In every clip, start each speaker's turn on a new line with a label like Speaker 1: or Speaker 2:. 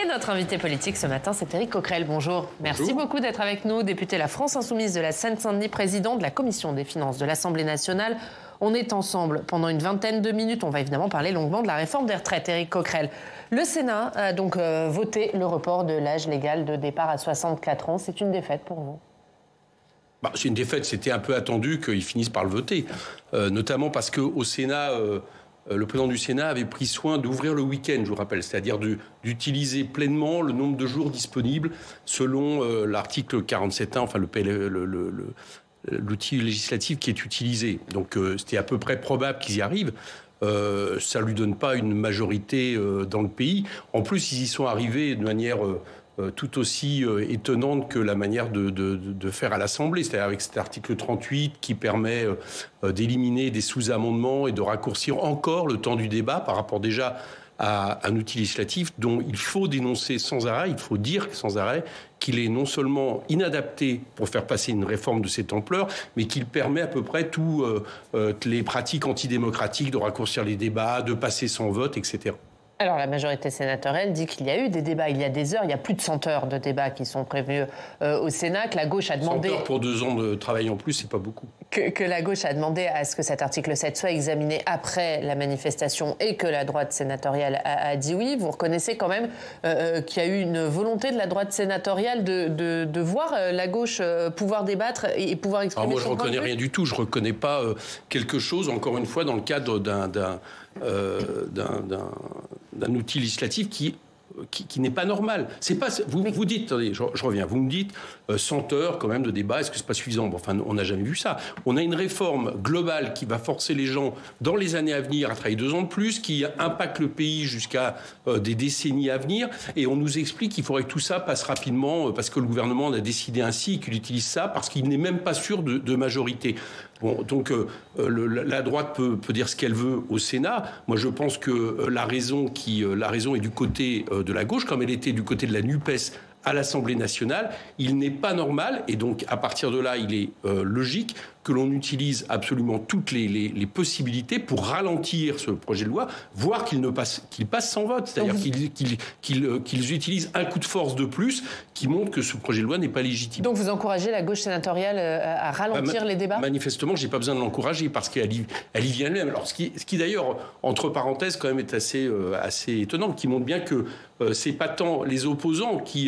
Speaker 1: Et notre invité politique ce matin, c'est Éric Coquerel. Bonjour. Merci beaucoup d'être avec nous. Député La France Insoumise de la Seine-Saint-Denis, président de la Commission des finances de l'Assemblée nationale. On est ensemble pendant une vingtaine de minutes. On va évidemment parler longuement de la réforme des retraites. Éric Coquerel, le Sénat a donc voté le report de l'âge légal de départ à 64 ans. C'est une défaite pour vous?
Speaker 2: C'est une défaite. C'était un peu attendu qu'ils finissent par le voter. Notamment parce qu'au Sénat... le président du Sénat avait pris soin d'ouvrir le week-end, je vous rappelle, c'est-à-dire d'utiliser pleinement le nombre de jours disponibles selon l'article 47.1, enfin l'outil législatif qui est utilisé. Donc c'était à peu près probable qu'ils y arrivent. Ça ne lui donne pas une majorité dans le pays. En plus, ils y sont arrivés de manière... tout aussi étonnante que la manière de faire à l'Assemblée, c'est-à-dire avec cet article 38 qui permet d'éliminer des sous-amendements et de raccourcir encore le temps du débat par rapport déjà à un outil législatif dont il faut dénoncer sans arrêt, il faut dire sans arrêt qu'il est non seulement inadapté pour faire passer une réforme de cette ampleur, mais qu'il permet à peu près toutes les pratiques antidémocratiques de raccourcir les débats, de passer sans vote, etc.
Speaker 1: Alors, la majorité sénatoriale dit qu'il y a eu des débats, il y a des heures, il y a plus de 100 heures de débats qui sont prévus au Sénat, que la gauche a demandé...
Speaker 2: 100 heures pour 2 ans de travail en plus, c'est pas beaucoup.
Speaker 1: Que la gauche a demandé à ce que cet article 7 soit examiné après la manifestation et que la droite sénatoriale a dit oui. Vous reconnaissez quand même qu'il y a eu une volonté de la droite sénatoriale de voir la gauche pouvoir débattre et pouvoir exprimer son point de vue?
Speaker 2: Moi, je ne reconnais rien du tout. Je ne reconnais pas quelque chose, encore une fois, dans le cadre d'un outil législatif qui n'est pas normal. C'est pas, vous dites, attendez, je reviens, vous me dites 100 heures quand même de débat, est-ce que c'est pas suffisant? Bon, enfin, on n'a jamais vu ça. On a une réforme globale qui va forcer les gens dans les années à venir à travailler 2 ans de plus, qui impacte le pays jusqu'à des décennies à venir, et on nous explique qu'il faudrait que tout ça passe rapidement parce que le gouvernement en a décidé ainsi et qu'il utilise ça parce qu'il n'est même pas sûr de majorité. Bon, donc la droite peut dire ce qu'elle veut au Sénat. Moi, je pense que la raison est du côté de la gauche, comme elle était du côté de la NUPES à l'Assemblée nationale. Il n'est pas normal, et donc à partir de là, il est logique que l'on utilise absolument toutes les possibilités pour ralentir ce projet de loi, voire qu'il passe sans vote. C'est-à-dire qu'ils utilisent un coup de force de plus qui montre que ce projet de loi n'est pas légitime.
Speaker 1: Donc vous encouragez la gauche sénatoriale à ralentir les débats?
Speaker 2: Manifestement, je n'ai pas besoin de l'encourager parce qu'elle y vient elle-même. Alors, ce qui d'ailleurs, entre parenthèses, quand même est assez étonnant, qui montre bien que c'est pas tant les opposants qui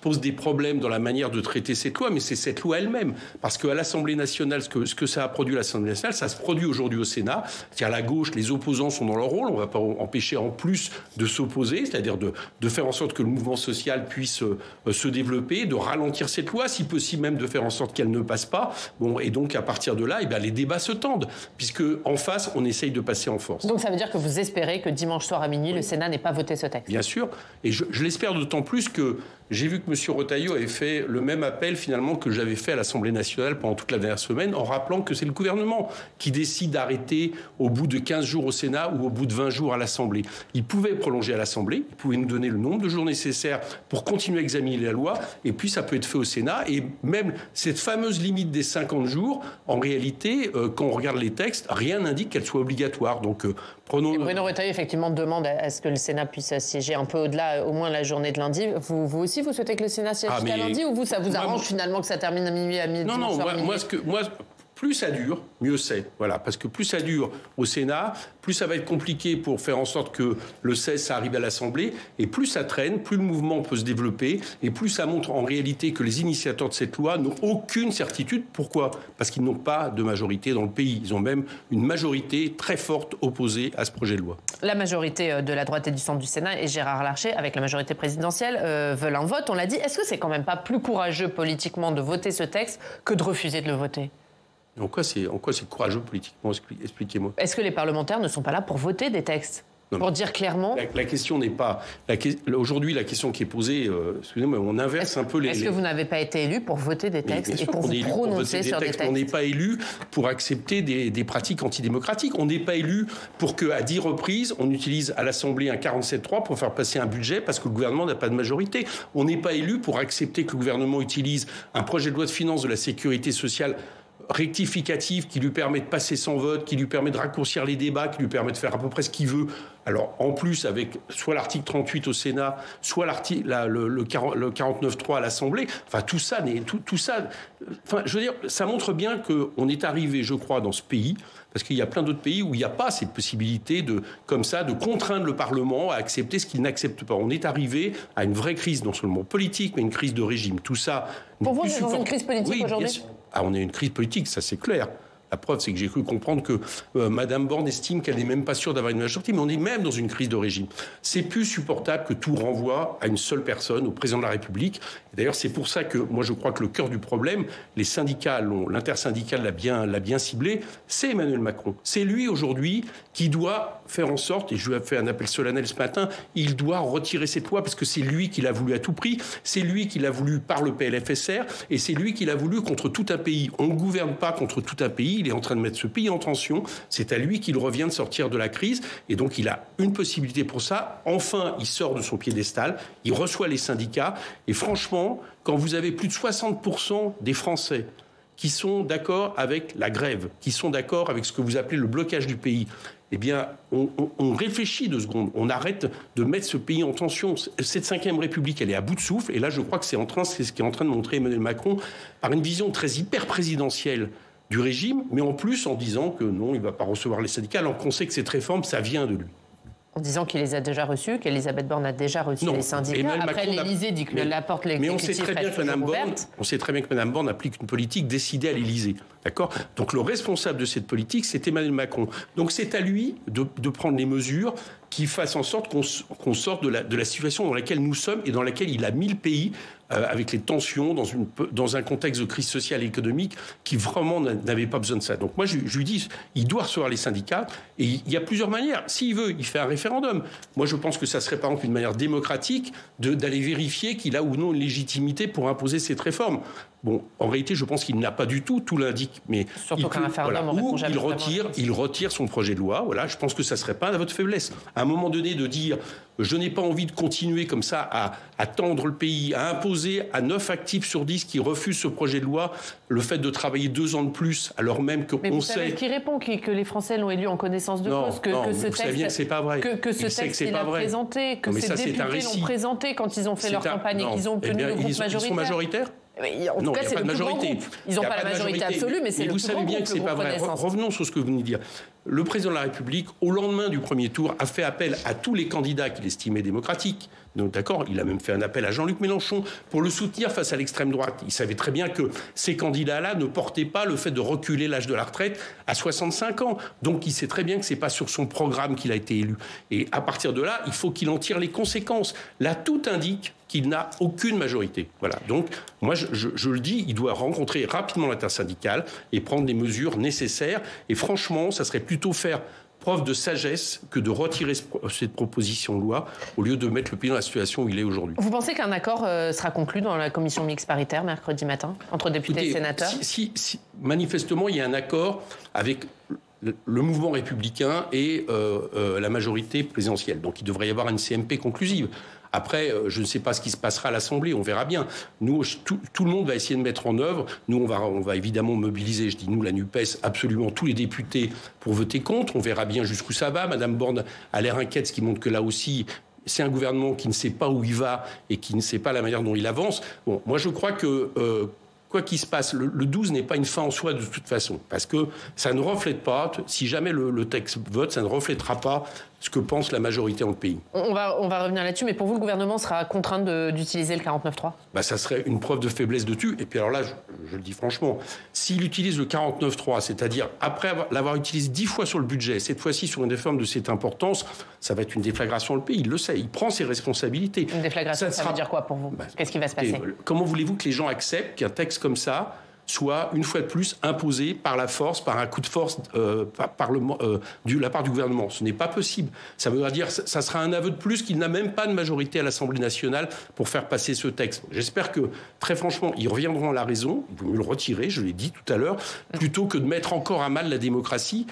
Speaker 2: posent des problèmes dans la manière de traiter cette loi, mais c'est cette loi elle-même. Parce qu'à l'Assemblée nationale, ce que ça a produit à l'Assemblée nationale, ça se produit aujourd'hui au Sénat. C'est-à-dire la gauche, les opposants sont dans leur rôle. On ne va pas empêcher en plus de s'opposer, c'est-à-dire de faire en sorte que le mouvement social puisse se développer, de ralentir cette loi, si possible même de faire en sorte qu'elle ne passe pas. Bon, et donc à partir de là, les débats se tendent, puisque en face, on essaye de passer en force.
Speaker 1: Donc ça veut dire que vous espérez que dimanche soir à minuit, le Sénat n'ait pas voté ce texte?
Speaker 2: Bien sûr, et je l'espère d'autant plus que j'ai vu que M. Retailleau avait fait le même appel finalement que j'avais fait à l'Assemblée nationale pendant toute la dernière semaine, en rappelant que c'est le gouvernement qui décide d'arrêter au bout de 15 jours au Sénat ou au bout de 20 jours à l'Assemblée. Il pouvait prolonger à l'Assemblée, il pouvait nous donner le nombre de jours nécessaires pour continuer à examiner la loi, et puis ça peut être fait au Sénat. Et même cette fameuse limite des 50 jours, en réalité, quand on regarde les textes, rien n'indique qu'elle soit obligatoire. Donc prenons...
Speaker 1: Bruno Retailleau, effectivement, demande à ce que le Sénat puisse siéger un peu au-delà, au moins la journée de lundi. Vous aussi, vous souhaitez que le Sénat siège jusqu'à lundi, ou ça vous arrange finalement que ça termine à minuit, à midi?
Speaker 2: Non, moi, plus ça dure, mieux c'est. Voilà, parce que plus ça dure au Sénat, plus ça va être compliqué pour faire en sorte que le 16, ça arrive à l'Assemblée, et plus ça traîne, plus le mouvement peut se développer, et plus ça montre en réalité que les initiateurs de cette loi n'ont aucune certitude. Pourquoi? Parce qu'ils n'ont pas de majorité dans le pays. Ils ont même une majorité très forte opposée à ce projet de loi.
Speaker 1: La majorité de la droite et du centre du Sénat et Gérard Larcher, avec la majorité présidentielle, veulent un vote. On l'a dit. Est-ce que c'est quand même pas plus courageux politiquement de voter ce texte que de refuser de le voter?
Speaker 2: En quoi c'est courageux politiquement? Expliquez-moi.
Speaker 1: Est-ce que les parlementaires ne sont pas là pour voter des textes? Pour dire clairement...
Speaker 2: La question n'est pas... Aujourd'hui, la question qui est posée... excusez-moi, on inverse un peu les...
Speaker 1: Est-ce que vous n'avez pas été élu pour voter des textes et pour vous prononcer sur des textes?
Speaker 2: On n'est pas élu pour accepter des pratiques antidémocratiques. On n'est pas élu pour qu'à 10 reprises, on utilise à l'Assemblée un 47.3 pour faire passer un budget parce que le gouvernement n'a pas de majorité. On n'est pas élu pour accepter que le gouvernement utilise un projet de loi de finances de la sécurité sociale rectificatif qui lui permet de passer sans vote, qui lui permet de raccourcir les débats, qui lui permet de faire à peu près ce qu'il veut Alors, en plus, avec soit l'article 38 au Sénat, soit le 49.3 à l'Assemblée, enfin, tout ça, enfin, je veux dire, ça montre bien qu'on est arrivé, je crois, dans ce pays, parce qu'il y a plein d'autres pays où il n'y a pas cette possibilité comme ça, de contraindre le Parlement à accepter ce qu'il n'accepte pas. On est arrivé à une vraie crise, non seulement politique, mais une crise de régime. Tout ça...
Speaker 1: Pour vous, on est dans une crise politique aujourd'hui ?
Speaker 2: On est une crise politique, ça c'est clair. La preuve, c'est que j'ai cru comprendre que Mme Borne estime qu'elle n'est même pas sûre d'avoir une majorité, mais on est même dans une crise de régime. C'est plus supportable que tout renvoie à une seule personne, au président de la République. Et d'ailleurs, c'est pour ça que moi, je crois que le cœur du problème, les syndicats, l'intersyndicale l'a bien ciblé, c'est Emmanuel Macron. C'est lui, aujourd'hui, qui doit faire en sorte, et je lui ai fait un appel solennel ce matin, il doit retirer cette loi, parce que c'est lui qui l'a voulu à tout prix, c'est lui qui l'a voulu par le PLFSR, et c'est lui qui l'a voulu contre tout un pays. On ne gouverne pas contre tout un pays, il est en train de mettre ce pays en tension, c'est à lui qu'il revient de sortir de la crise, et donc il a une possibilité pour ça. Enfin, il sort de son piédestal, il reçoit les syndicats, et franchement, quand vous avez plus de 60% des Français qui sont d'accord avec la grève, qui sont d'accord avec ce que vous appelez le blocage du pays, eh bien, on réfléchit 2 secondes, on arrête de mettre ce pays en tension. Cette 5e République, elle est à bout de souffle, et là, je crois que c'est ce qui est en train de montrer Emmanuel Macron par une vision très hyper-présidentielle du régime, mais en plus en disant que non, il ne va pas recevoir les syndicats, alors qu'on sait que cette réforme, ça vient de lui.
Speaker 1: En disant qu'il les a déjà reçus, qu'Elisabeth Borne a déjà reçu les syndicats. Après, l'Élysée dit que l'apporte l'exécutif reste toujours ouverte.
Speaker 2: On sait très bien que Mme Borne applique une politique décidée à l'Élysée. D'accord ? Donc le responsable de cette politique, c'est Emmanuel Macron. Donc c'est à lui de prendre les mesures qui fassent en sorte qu'on sorte de la situation dans laquelle nous sommes et dans laquelle il a mis le pays avec les tensions dans un contexte de crise sociale et économique qui vraiment n'avait pas besoin de ça. Donc moi, je lui dis, il doit recevoir les syndicats et il y a plusieurs manières. S'il veut, il fait un référendum. Moi, je pense que ça serait par exemple une manière démocratique d'aller vérifier qu'il a ou non une légitimité pour imposer cette réforme. Bon, en réalité, je pense qu'il n'a pas du tout l'indique. Mais
Speaker 1: surtout qu'un référendum,
Speaker 2: il retire son projet de loi. Voilà, je pense que ça ne serait pas à votre faiblesse. À un moment donné, de dire je n'ai pas envie de continuer comme ça à tendre le pays, à imposer à 9 actifs sur 10 qui refusent ce projet de loi le fait de travailler 2 ans de plus, alors même qu'on sait...
Speaker 1: Mais vous savez qui répond que les Français l'ont élu en connaissance de cause, que ce texte,
Speaker 2: bien que c'est pas vrai.
Speaker 1: Que ce texte il a présenté, que ces députés l'ont présenté quand ils ont fait leur campagne et qu'ils ont obtenu le groupe majoritaire.
Speaker 2: Ils sont majoritaires ?
Speaker 1: En tout cas, c'est le plus grand groupe. Ils n'ont pas la majorité absolue, mais c'est le plus grand groupe.
Speaker 2: Vous savez bien que ce n'est pas vrai. Revenons sur ce que vous venez de dire. Le président de la République, au lendemain du premier tour, a fait appel à tous les candidats qu'il estimait démocratiques. Donc d'accord, il a même fait un appel à Jean-Luc Mélenchon pour le soutenir face à l'extrême droite. Il savait très bien que ces candidats-là ne portaient pas le fait de reculer l'âge de la retraite à 65 ans. Donc il sait très bien que ce n'est pas sur son programme qu'il a été élu. Et à partir de là, il faut qu'il en tire les conséquences. Là, tout indique qu'il n'a aucune majorité. Voilà. Donc, moi, je le dis, il doit rencontrer rapidement l'intersyndicale et prendre les mesures nécessaires. Et franchement, ça serait plutôt faire preuve de sagesse que de retirer cette proposition de loi au lieu de mettre le pays dans la situation où il est aujourd'hui.
Speaker 1: Vous pensez qu'un accord sera conclu dans la commission mixte paritaire mercredi matin entre députés et sénateurs ?
Speaker 2: Si, manifestement, il y a un accord avec le mouvement républicain et la majorité présidentielle. Donc, il devrait y avoir une CMP conclusive. Après, je ne sais pas ce qui se passera à l'Assemblée, on verra bien. Nous, tout le monde va essayer de mettre en œuvre. Nous, on va évidemment mobiliser, je dis nous, la NUPES, absolument tous les députés pour voter contre. On verra bien jusqu'où ça va. Madame Borne a l'air inquiète, ce qui montre que là aussi, c'est un gouvernement qui ne sait pas où il va et qui ne sait pas la manière dont il avance. Bon, moi, je crois que... quoi qu'il se passe, le 12 n'est pas une fin en soi de toute façon, parce que ça ne reflète pas, si jamais le texte vote, ça ne reflètera pas ce que pense la majorité dans le pays.
Speaker 1: On va revenir là-dessus, mais pour vous, le gouvernement sera contraint d'utiliser le 49.3 ?
Speaker 2: Ça serait une preuve de faiblesse dessus. Et puis alors là, je le dis franchement, s'il utilise le 49.3, c'est-à-dire après l'avoir utilisé 10 fois sur le budget, cette fois-ci sur une réforme de cette importance, ça va être une déflagration dans le pays. Il le sait, il prend ses responsabilités.
Speaker 1: Une déflagration, ça veut dire quoi pour vous ? Qu'est-ce qui va se passer ?
Speaker 2: Comment voulez-vous que les gens acceptent qu'un texte comme ça soit, une fois de plus, imposé par la force, par un coup de force de la part du gouvernement. Ce n'est pas possible. Ça veut dire ça sera un aveu de plus qu'il n'a même pas de majorité à l'Assemblée nationale pour faire passer ce texte. J'espère que, très franchement, ils reviendront à la raison. Il vaut mieux le retirer, je l'ai dit tout à l'heure, plutôt que de mettre encore à mal la démocratie,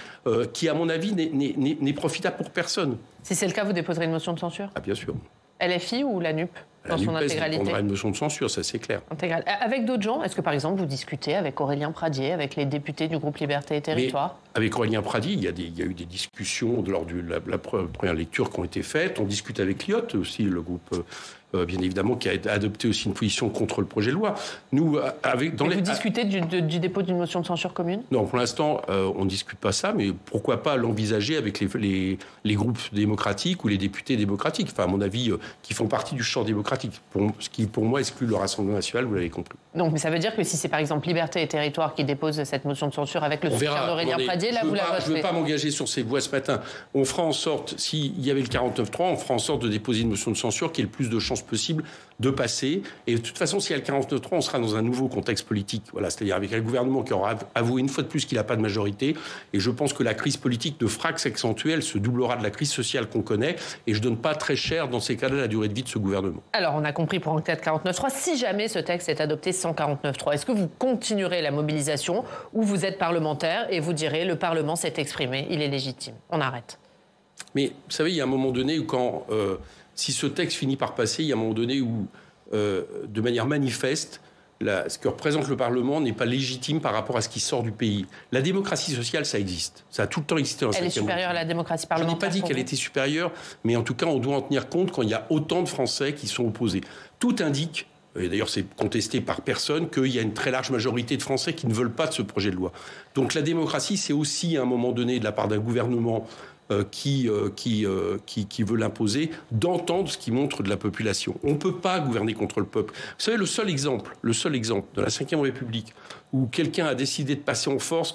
Speaker 2: qui, à mon avis, n'est profitable pour personne.
Speaker 1: Si c'est le cas, vous déposerez une motion de censure ?
Speaker 2: Ah, bien sûr.
Speaker 1: LFI ou la NUP dans son intégralité?
Speaker 2: On prendra une motion de censure, ça c'est clair.
Speaker 1: Intégrale. Avec d'autres gens, est-ce que par exemple vous discutez avec Aurélien Pradié, avec les députés du groupe Liberté et Territoire?
Speaker 2: Avec Aurélien Pradié, il y a eu des discussions lors de la première lecture qui ont été faites. On discute avec Lyotte aussi, le groupe, bien évidemment, qui a adopté aussi une position contre le projet de loi. Nous,
Speaker 1: vous discutez du dépôt d'une motion de censure commune?
Speaker 2: Non, pour l'instant, on ne discute pas ça, mais pourquoi pas l'envisager avec les groupes démocratiques ou les députés démocratiques, enfin, à mon avis, qui font partie du champ démocratique, ce qui, pour moi, exclut le Rassemblement national, vous l'avez compris.
Speaker 1: Donc, mais ça veut dire que si c'est, par exemple, Liberté et Territoire qui dépose cette motion de censure avec le soutien d'Aurélien Pradié, là, vous la voterez?
Speaker 2: Je ne veux pas m'engager sur ces voies ce matin. On fera en sorte, s'il y avait le 49.3, on fera en sorte de déposer une motion de censure qui ait le plus de chances possible de passer. Et de toute façon, s'il y a le 49.3, on sera dans un nouveau contexte politique. Voilà, c'est-à-dire avec un gouvernement qui aura avoué une fois de plus qu'il n'a pas de majorité. Et je pense que la crise politique ne fera que s'accentuer. Elle se doublera de la crise sociale qu'on connaît. Et je ne donne pas très cher, dans ces cas-là, la durée de vie de ce gouvernement.
Speaker 1: Alors, on a compris pour enquête 49.3. Si jamais ce texte est adopté sans 49.3, est-ce que vous continuerez la mobilisation ou vous êtes parlementaire et vous direz le Parlement s'est exprimé, il est légitime? On arrête.
Speaker 2: Mais vous savez, il y a un moment donné où si ce texte finit par passer, il y a un moment donné où, de manière manifeste, ce que représente le Parlement n'est pas légitime par rapport à ce qui sort du pays. La démocratie sociale, ça existe. Ça a tout le temps existé dans la 5e République.
Speaker 1: Elle est supérieure à la démocratie parlementaire?
Speaker 2: Je n'ai pas dit qu'elle était supérieure, mais en tout cas, on doit en tenir compte quand il y a autant de Français qui sont opposés. Tout indique, et d'ailleurs c'est contesté par personne, qu'il y a une très large majorité de Français qui ne veulent pas de ce projet de loi. Donc la démocratie, c'est aussi à un moment donné, de la part d'un gouvernement qui veut l'imposer, d'entendre ce qui montre de la population. On ne peut pas gouverner contre le peuple. Vous savez, le seul exemple de la Ve République où quelqu'un a décidé de passer en force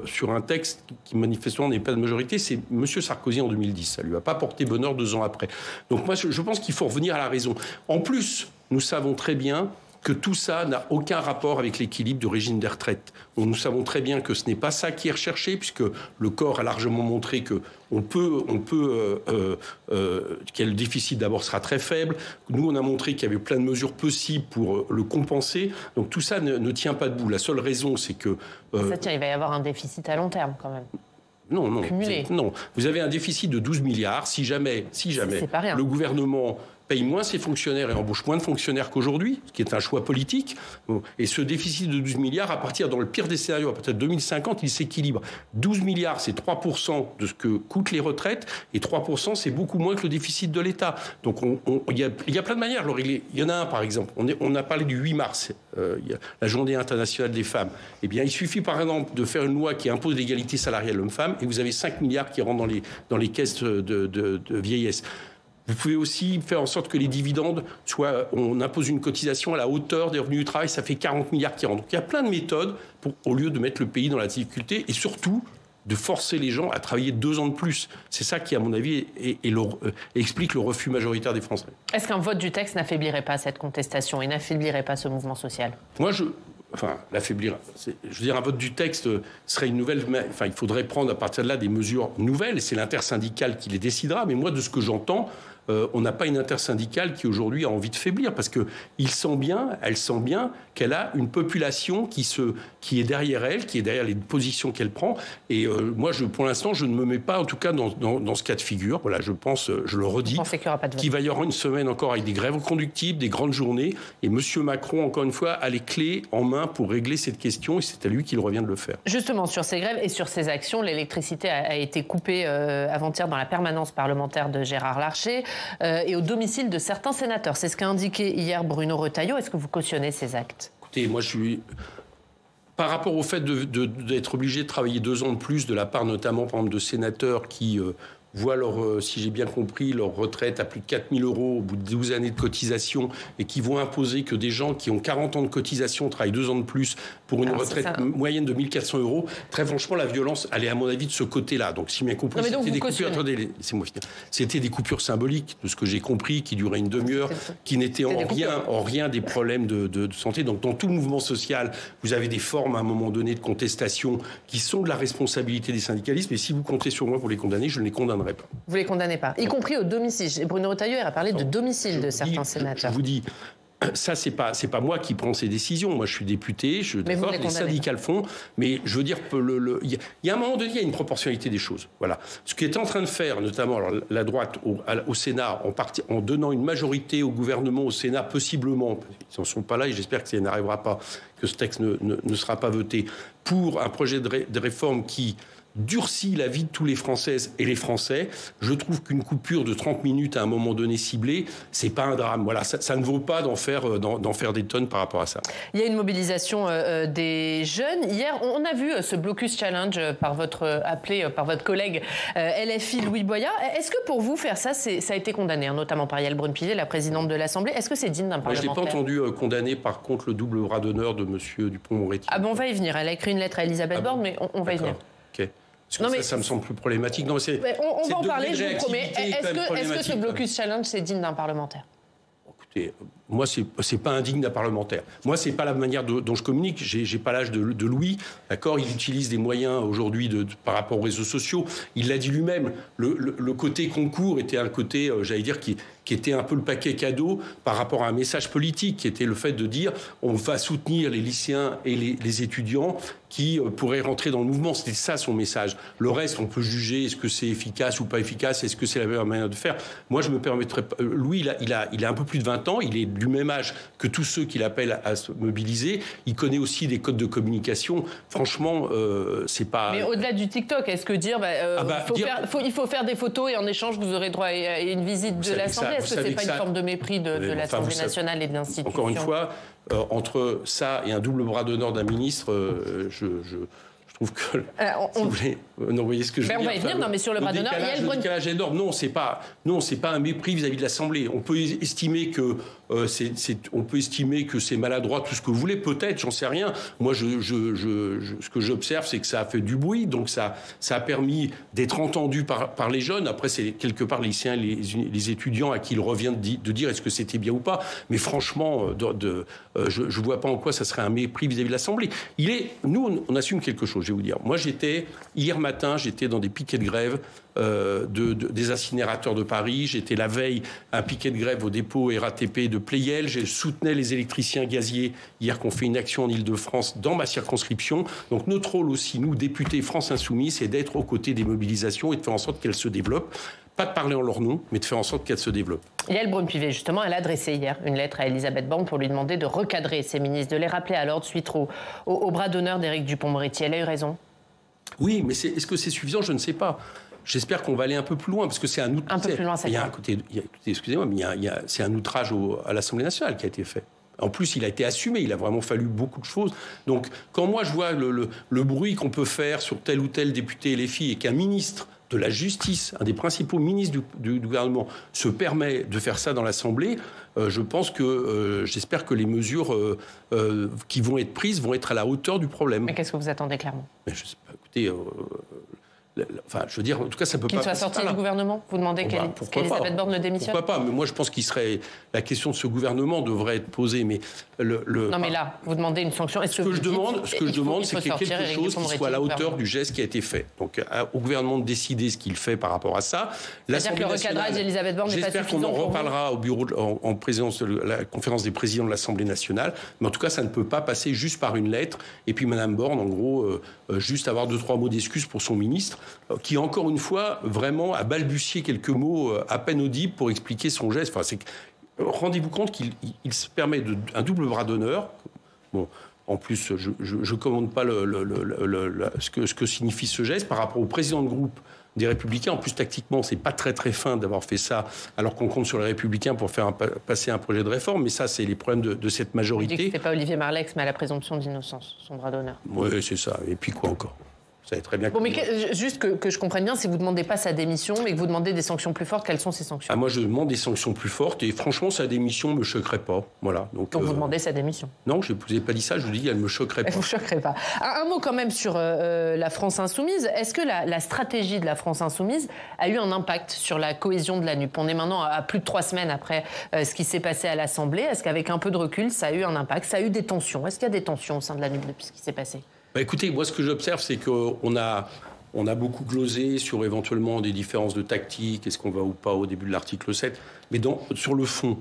Speaker 2: sur un texte qui manifestement n'est pas de majorité, c'est M. Sarkozy en 2010. Ça ne lui a pas porté bonheur 2 ans après. Donc moi, je pense qu'il faut revenir à la raison. En plus, nous savons très bien que tout ça n'a aucun rapport avec l'équilibre du régime des retraites. Nous savons très bien que ce n'est pas ça qui est recherché, puisque le corps a largement montré que que le déficit d'abord sera très faible. Nous, on a montré qu'il y avait plein de mesures possibles pour le compenser. Donc tout ça ne tient pas debout. La seule raison, c'est que...
Speaker 1: Ça tient, il va y avoir un déficit à long terme quand même.
Speaker 2: Non.
Speaker 1: Cumulé.
Speaker 2: Non. Vous avez un déficit de 12 milliards. Si jamais le gouvernement paye moins ses fonctionnaires et embauche moins de fonctionnaires qu'aujourd'hui, ce qui est un choix politique. Et ce déficit de 12 milliards, à partir, dans le pire des scénarios, à partir de 2050, il s'équilibre. 12 milliards, c'est 3% de ce que coûtent les retraites, et 3%, c'est beaucoup moins que le déficit de l'État. Donc il y a plein de manières de le régler. Il y en a un, par exemple. On a parlé du 8 mars, la journée internationale des femmes. Eh bien, il suffit, par exemple, de faire une loi qui impose l'égalité salariale homme-femme, et vous avez 5 milliards qui rentrent dans les caisses de vieillesse. Vous pouvez aussi faire en sorte que les dividendes on impose une cotisation à la hauteur des revenus du travail, ça fait 40 milliards qui rentrent. Donc il y a plein de méthodes au lieu de mettre le pays dans la difficulté et surtout de forcer les gens à travailler 2 ans de plus. C'est ça qui, à mon avis, explique le refus majoritaire des Français.
Speaker 1: Est-ce qu'un vote du texte n'affaiblirait pas cette contestation et n'affaiblirait pas ce mouvement social?
Speaker 2: L'affaiblir. Je veux dire, un vote du texte serait une nouvelle... Enfin, il faudrait prendre à partir de là des mesures nouvelles. C'est l'intersyndicale qui les décidera. Mais moi, de ce que j'entends, on n'a pas une intersyndicale qui aujourd'hui a envie de faiblir parce elle sent bien qu'elle a une population qui est derrière elle, qui est derrière les positions qu'elle prend. Et moi, pour l'instant, je ne me mets pas, en tout cas, dans ce cas de figure. Voilà, je pense, je le redis, qu'il va y avoir une semaine encore avec des grèves reconductibles, des grandes journées. Et M. Macron, encore une fois, a les clés en main pour régler cette question. Et c'est à lui qu'il revient de le faire.
Speaker 1: Justement, sur ces grèves et sur ces actions, l'électricité a été coupée avant-hier dans la permanence parlementaire de Gérard Larcher. Et au domicile de certains sénateurs. C'est ce qu'a indiqué hier Bruno Retailleau. Est-ce que vous cautionnez ces actes?
Speaker 2: Écoutez, moi je suis... Par rapport au fait d'être obligé de travailler 2 ans de plus de la part notamment, par exemple, de sénateurs qui voient si j'ai bien compris, leur retraite à plus de 4 000 € au bout de 12 années de cotisation et qui vont imposer que des gens qui ont 40 ans de cotisation travaillent 2 ans de plus pour une retraite moyenne de 1 400 €. Très franchement, la violence, elle est à mon avis de ce côté-là. Donc, si bien compris, c'était des coupures... Attendez, laissez-moi finir. C'était des coupures symboliques, de ce que j'ai compris, qui duraient une demi-heure, qui n'étaient en rien des problèmes de santé. Donc, dans tout mouvement social, vous avez des formes, à un moment donné, de contestation qui sont de la responsabilité des syndicalistes. Et si vous comptez sur moi pour les condamner, je ne les condamnerai pas.
Speaker 1: Vous les condamnez pas, y compris au domicile. Bruno Retailleau a parlé de domicile de certains sénateurs.
Speaker 2: Je vous dis, ça, c'est pas moi qui prends ces décisions. Moi, je suis député, je suis d'accord, les syndicats le font, mais je veux dire il y a un moment donné, il y a une proportionnalité des choses. Voilà. Ce qui est en train de faire, notamment alors, la droite au Sénat, en donnant une majorité au gouvernement au Sénat, possiblement, ils n'en sont pas là et j'espère que ça n'arrivera pas, que ce texte ne sera pas voté, pour un projet de réforme qui durcit la vie de tous les Françaises et les Français. Je trouve qu'une coupure de 30 minutes à un moment donné ciblé, c'est pas un drame. Voilà, ça ne vaut pas d'en faire des tonnes par rapport à ça.
Speaker 1: Il y a une mobilisation des jeunes. Hier, on a vu ce blocus challenge appelé par votre collègue LFI Louis Boyat. Est-ce que pour vous, faire ça, ça a été condamné, notamment par Yael Braun-Pivet, la présidente de l'Assemblée? Est-ce que c'est digne d'un parlementaire?
Speaker 2: Je n'ai pas entendu condamner, par contre, le double bras d'honneur de M. Dupond-Moretti.
Speaker 1: Ah bon, on va y venir. Elle a écrit une lettre à Elisabeth Borne, mais on va y venir.
Speaker 2: OK. Parce que ça me semble plus problématique. Non,
Speaker 1: on va en parler, je vous promets. Est-ce que ce blocus challenge, c'est digne d'un parlementaire?
Speaker 2: Écoutez, moi, c'est pas indigne d'un parlementaire. Moi, c'est pas la manière dont je communique. J'ai pas l'âge de Louis, d'accord. Il utilise des moyens aujourd'hui par rapport aux réseaux sociaux. Il l'a dit lui-même. Le côté concours était un côté, j'allais dire, qui était un peu le paquet cadeau par rapport à un message politique, qui était le fait de dire on va soutenir les lycéens et les étudiants qui pourraient rentrer dans le mouvement. C'était ça son message. Le reste, on peut juger est-ce que c'est efficace ou pas efficace, est-ce que c'est la meilleure manière de faire. Moi, je me permettrais pas. Louis, il a un peu plus de 20 ans, il est du même âge que tous ceux qui l'appellent à se mobiliser. Il connaît aussi des codes de communication. Franchement, c'est pas...
Speaker 1: Mais au-delà du TikTok, est-ce que il faut faire des photos et en échange, vous aurez droit à une visite de l'Assemblée? Est-ce que c'est pas une forme de mépris de l'Assemblée nationale et de l'institution?
Speaker 2: Encore une fois, entre ça et un double bras d'honneur d'un ministre, je trouve que... si vous voulez, non, vous voyez ce que je veux dire.
Speaker 1: On va y venir, mais sur le bras d'honneur, il y a
Speaker 2: le décalage énorme. Non, c'est pas un mépris vis-à-vis de l'Assemblée. On peut estimer que c'est maladroit, tout ce que vous voulez, peut-être, j'en sais rien. Moi, ce que j'observe, c'est que ça a fait du bruit, donc ça a permis d'être entendu par les jeunes. Après, c'est quelque part les lycéens, les étudiants à qui il revient de dire est-ce que c'était bien ou pas. Mais franchement, je vois pas en quoi ça serait un mépris vis-à-vis de l'Assemblée. Nous, on assume quelque chose, je vais vous dire. Moi, hier matin, j'étais dans des piquets de grève des incinérateurs de Paris. J'étais la veille à un piquet de grève au dépôt RATP de Pleyel. Je soutenais les électriciens gaziers hier qu'on fait une action en Ile-de-France dans ma circonscription. Donc notre rôle aussi, nous, députés France Insoumise, c'est d'être aux côtés des mobilisations et de faire en sorte qu'elles se développent. Pas de parler en leur nom, mais de faire en sorte qu'elles se développent.
Speaker 1: Yael Braun-Pivet, justement, elle a adressé hier une lettre à Elisabeth Borne pour lui demander de recadrer ses ministres, de les rappeler à l'ordre suite au bras d'honneur d'Éric Dupond-Moretti. Elle a eu raison? Oui,
Speaker 2: mais est-ce que c'est suffisant? Je ne sais pas. J'espère qu'on va aller un peu plus loin, parce que c'est un outrage.
Speaker 1: Un peu plus loin, c'est
Speaker 2: excusez-moi, mais c'est un outrage à l'Assemblée nationale qui a été fait. En plus, il a été assumé, il a vraiment fallu beaucoup de choses. Donc, quand moi je vois le bruit qu'on peut faire sur tel ou tel député LFI et qu'un ministre de la Justice, un des principaux ministres du gouvernement, se permet de faire ça dans l'Assemblée, j'espère que les mesures qui vont être prises vont être à la hauteur du problème.
Speaker 1: Mais qu'est-ce que vous attendez clairement?
Speaker 2: Mais je sais pas, écoutez... je veux dire, en tout cas, ça peut pas...
Speaker 1: Qu'il soit sorti du gouvernement? Vous demandez qu'Elisabeth Borne ne démissionne?
Speaker 2: Pourquoi pas? Mais moi, je pense la question de ce gouvernement devrait être posée. Mais
Speaker 1: Non, mais là, vous demandez une sanction.
Speaker 2: Ce que je demande, c'est qu'il y ait quelque chose qui soit à la hauteur du geste qui a été fait. Donc, au gouvernement de décider ce qu'il fait par rapport à ça.
Speaker 1: C'est-à-dire que le recadrage d'Elisabeth Borne n'est pas suffisant.
Speaker 2: J'espère qu'on en reparlera au bureau en présidence de la conférence des présidents de l'Assemblée nationale. Mais en tout cas, ça ne peut pas passer juste par une lettre. Et puis, Mme Borne, en gros, juste avoir 2-3 mots d'excuse pour son ministre, qui, encore une fois, vraiment a balbutié quelques mots à peine audibles pour expliquer son geste. Enfin, rendez-vous compte qu'il se permet un double bras d'honneur. Bon, en plus, je ne commande pas ce que signifie ce geste par rapport au président de groupe des Républicains. En plus, tactiquement, c'est pas très très fin d'avoir fait ça, alors qu'on compte sur les Républicains pour faire passer un projet de réforme. Mais ça, c'est les problèmes de cette majorité.
Speaker 1: C'est pas Olivier Marleix, mais à la présomption d'innocence, son bras d'honneur.
Speaker 2: Oui, c'est ça. Et puis quoi encore? Vous savez très bien.
Speaker 1: Bon, mais juste que je comprenne bien, si vous ne demandez pas sa démission, mais que vous demandez des sanctions plus fortes, quelles sont ces sanctions?
Speaker 2: Moi, je demande des sanctions plus fortes, et franchement, sa démission ne me choquerait pas. Voilà.
Speaker 1: Donc vous demandez sa démission?
Speaker 2: Non, je ne vous ai pas dit ça, je vous dis qu'elle ne me choquerait pas.
Speaker 1: Elle ne vous choquerait pas. Un mot quand même sur la France Insoumise. Est-ce que la stratégie de la France Insoumise a eu un impact sur la cohésion de la NUP? On est maintenant à plus de 3 semaines après ce qui s'est passé à l'Assemblée. Est-ce qu'avec un peu de recul, ça a eu un impact? Ça a eu des tensions? Est-ce qu'il y a des tensions au sein de la NUP depuis ce qui s'est passé?
Speaker 2: Écoutez, moi, ce que j'observe, c'est qu'on a beaucoup glosé sur éventuellement des différences de tactique, est-ce qu'on va ou pas au début de l'article 7, mais sur le fond,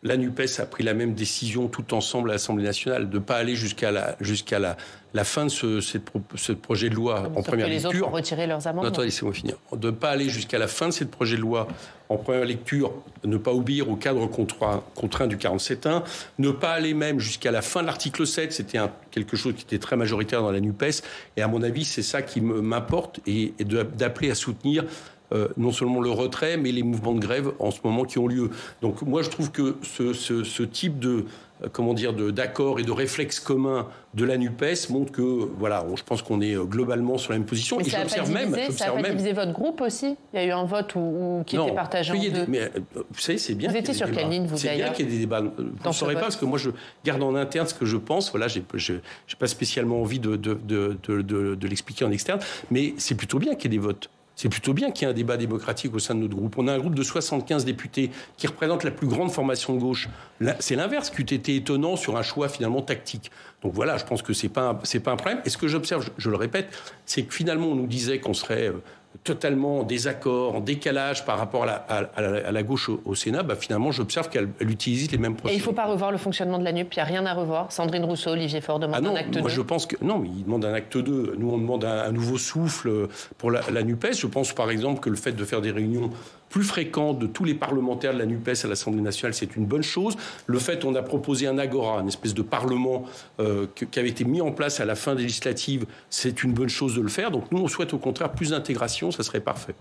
Speaker 2: la NUPES a pris la même décision tout ensemble à l'Assemblée nationale, de ne pas aller jusqu'à la fin de ce projet de loi en première lecture.
Speaker 1: Les autres ont retiré leurs amendements.
Speaker 2: Attendez, laissez-moi finir. De ne pas aller jusqu'à la fin de ce projet de loi en première lecture, ne pas obéir au cadre contraint du 47.1, ne pas aller même jusqu'à la fin de l'article 7, c'était quelque chose qui était très majoritaire dans la NUPES, et à mon avis, c'est ça qui m'importe, et d'appeler à soutenir non seulement le retrait, mais les mouvements de grève en ce moment qui ont lieu. Donc moi, je trouve que ce type d'accord et de réflexe commun de la NUPES montre que, voilà, je pense qu'on est globalement sur la même position.
Speaker 1: Mais
Speaker 2: et j'observe même...
Speaker 1: Ça n'a pas divisé votre groupe aussi? Il y a eu un vote qui était partagé en deux.
Speaker 2: Mais vous savez, c'est bien.
Speaker 1: Vous étiez sur quelle ligne, vous, d'ailleurs?
Speaker 2: C'est bien qu'il y ait des débats. Vous ne saurez pas, parce que moi, je garde en interne ce que je pense. Voilà, je n'ai pas spécialement envie de l'expliquer en externe, mais c'est plutôt bien qu'il y ait des votes. C'est plutôt bien qu'il y ait un débat démocratique au sein de notre groupe. On a un groupe de 75 députés qui représente la plus grande formation de gauche. C'est l'inverse qui eût été étonnant sur un choix finalement tactique. Donc voilà, je pense que c'est pas un problème. Et ce que j'observe, je le répète, c'est que finalement on nous disait qu'on serait totalement en désaccord, en décalage par rapport à la gauche au Sénat. Finalement, j'observe qu'elle utilise les mêmes procédés.
Speaker 1: Et il ne faut pas revoir le fonctionnement de la NUP, il n'y a rien à revoir. Sandrine Rousseau, Olivier Faure demandent un acte 2.
Speaker 2: Moi, je pense que non, mais ils demandent un acte 2. Nous, on demande un nouveau souffle pour la NUPES. Je pense, par exemple, que le fait de faire des réunions plus fréquentes de tous les parlementaires de la NUPES à l'Assemblée nationale, c'est une bonne chose. Le fait, on a proposé un agora, une espèce de parlement qui avait été mis en place à la fin des législatives, c'est une bonne chose de le faire. Donc nous, on souhaite au contraire plus d'intégration, ça serait parfait.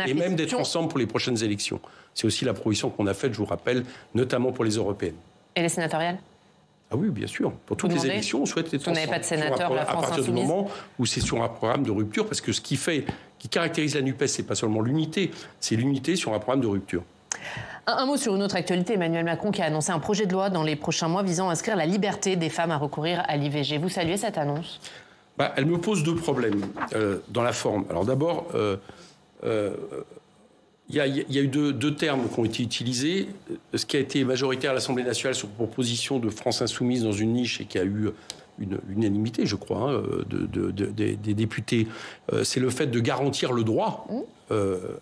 Speaker 2: Et même d'être ensemble pour les prochaines élections. C'est aussi la proposition qu'on a faite, je vous rappelle, notamment pour les européennes.
Speaker 1: Et les sénatoriales?
Speaker 2: Ah oui, bien sûr. Pour toutes les élections, on souhaite être ensemble.
Speaker 1: Vous n'avez pas de sénateur, la France Insoumise?
Speaker 2: À partir du moment où c'est sur un programme de rupture, parce que ce qui caractérise la NUPES, c'est pas seulement l'unité, c'est l'unité sur un programme de rupture.
Speaker 1: Un mot sur une autre actualité, Emmanuel Macron qui a annoncé un projet de loi dans les prochains mois visant à inscrire la liberté des femmes à recourir à l'IVG. Vous saluez cette annonce?
Speaker 2: Elle me pose deux problèmes dans la forme. Alors d'abord, il y a eu deux termes qui ont été utilisés. Ce qui a été majoritaire à l'Assemblée nationale sur proposition de France Insoumise dans une niche et qui a eu une unanimité, je crois, des députés, c'est le fait de garantir le droit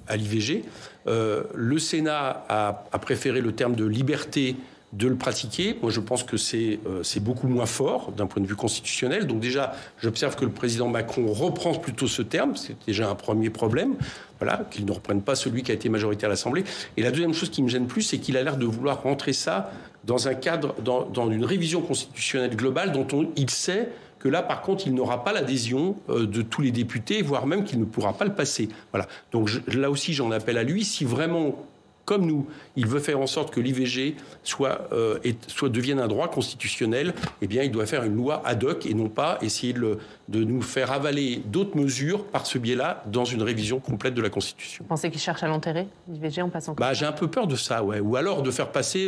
Speaker 2: à l'IVG. Le Sénat a préféré le terme de liberté de le pratiquer. Moi, je pense que c'est beaucoup moins fort d'un point de vue constitutionnel. Donc déjà, j'observe que le président Macron reprend plutôt ce terme. C'est déjà un premier problème. Voilà, qu'il ne reprenne pas celui qui a été majoritaire à l'Assemblée. Et la deuxième chose qui me gêne plus, c'est qu'il a l'air de vouloir rentrer ça dans un cadre, dans une révision constitutionnelle globale dont il sait que là, par contre, il n'aura pas l'adhésion de tous les députés, voire même qu'il ne pourra pas le passer. Voilà. Donc là aussi, j'en appelle à lui. Si vraiment, comme nous, il veut faire en sorte que l'IVG devienne un droit constitutionnel, eh bien, il doit faire une loi ad hoc et non pas essayer de nous faire avaler d'autres mesures par ce biais-là dans une révision complète de la Constitution.
Speaker 1: Vous pensez qu'il cherche à l'enterrer, l'IVG, en passant
Speaker 2: j'ai un peu peur de ça, ouais. Ou alors de faire passer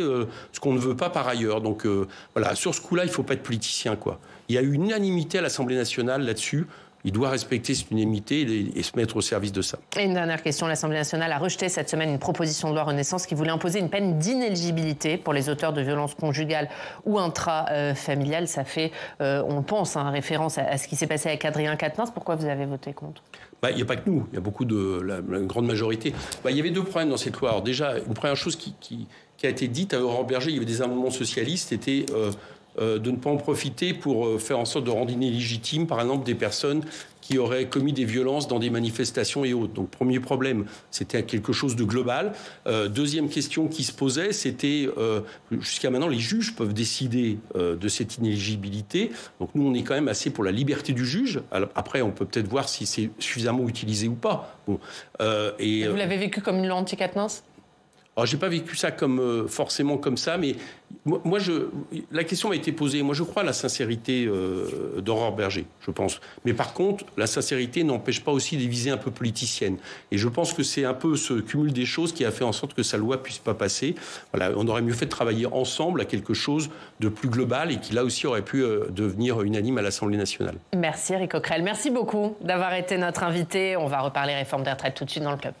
Speaker 2: ce qu'on ne veut pas par ailleurs. Donc voilà, sur ce coup-là, il ne faut pas être politicien, quoi. Il y a eu une unanimité à l'Assemblée nationale là-dessus. Il doit respecter cette unanimité et se mettre au service de ça. Et
Speaker 1: une dernière question. L'Assemblée nationale a rejeté cette semaine une proposition de loi Renaissance qui voulait imposer une peine d'inéligibilité pour les auteurs de violences conjugales ou intrafamiliales. Ça fait, on pense, référence à ce qui s'est passé avec Adrien Quatennens. Pourquoi vous avez voté contre?
Speaker 2: Il n'y a pas que nous. Il y a beaucoup la grande majorité. Il y avait deux problèmes dans cette loi. Alors déjà, une première chose qui a été dite à Aurore Berger, il y avait des amendements socialistes, était de ne pas en profiter pour faire en sorte de rendre illégitime, par exemple, des personnes qui auraient commis des violences dans des manifestations et autres. Donc, premier problème, c'était quelque chose de global. Deuxième question qui se posait, c'était, jusqu'à maintenant, les juges peuvent décider de cette inéligibilité. Donc, nous, on est quand même assez pour la liberté du juge. Alors, après, on peut peut-être voir si c'est suffisamment utilisé ou pas. Bon,
Speaker 1: et vous l'avez vécu comme une loi anti-Quatennens ?
Speaker 2: Alors, j'ai pas vécu ça forcément comme ça, mais moi, la question m'a été posée. Moi, je crois à la sincérité d'Aurore Berger, je pense. Mais par contre, la sincérité n'empêche pas aussi des visées un peu politiciennes. Et je pense que c'est un peu ce cumul des choses qui a fait en sorte que sa loi puisse pas passer. Voilà, on aurait mieux fait de travailler ensemble à quelque chose de plus global et qui, là aussi, aurait pu devenir unanime à l'Assemblée nationale.
Speaker 1: Merci, Éric Coquerel. Merci beaucoup d'avoir été notre invité. On va reparler réforme des retraites tout de suite dans le club.